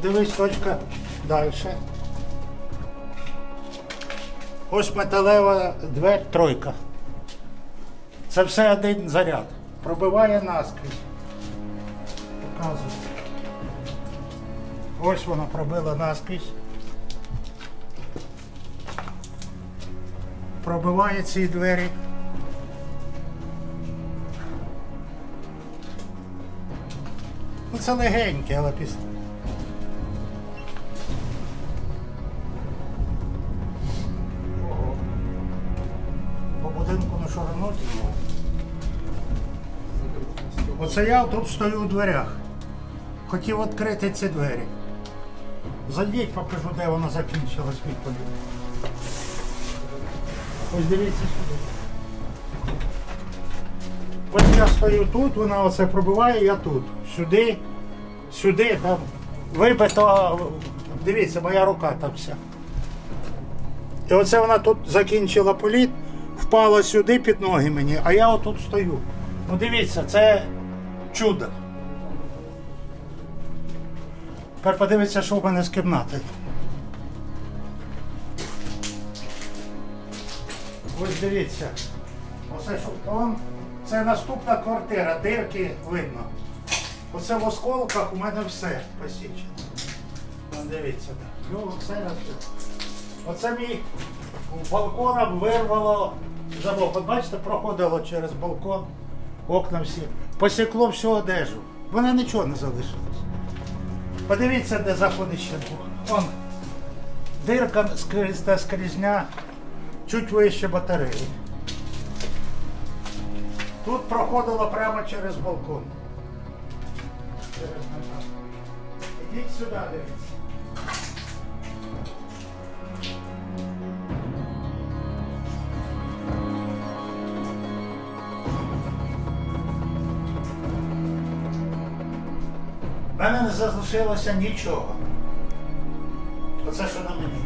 дивись, точка далі. Ось металева двері, тройка. Це все один заряд. Пробиває наскрізь. Показую. Ось вона пробила наскрізь. Пробиває ці двері. Ну, це легеньке, але після. Ого. По будинку на широноті. Оце я тут стою у дверях. Хотів відкрити ці двері. Зайдіть, покажу, де вона закінчилась відповідь. Ось дивіться сюди. Ось я стою тут, вона оце пробиває, я тут. Сюди, сюди, там вибито, дивіться, моя рука там вся. І оце вона тут закінчила політ, впала сюди під ноги мені, а я отут стою. Ну дивіться, це чудо. Тепер подивіться, що в мене з кімнати. Ось дивіться. Оце що, це наступна квартира, дирки видно. Оце в осколках у мене все посічено. Дивіться. Ну, оце мій балконом вирвало замок. От бачите, проходило через балкон, окна всі. Посікло всю одежу. В мене нічого не залишилось. Подивіться, де заходить ще був. Вон, дирка скрізня, чуть вище батареї. Тут проходило прямо через балкон. Ідіть сюди, дивіться. В мене не залишилося нічого. Оце що на мені.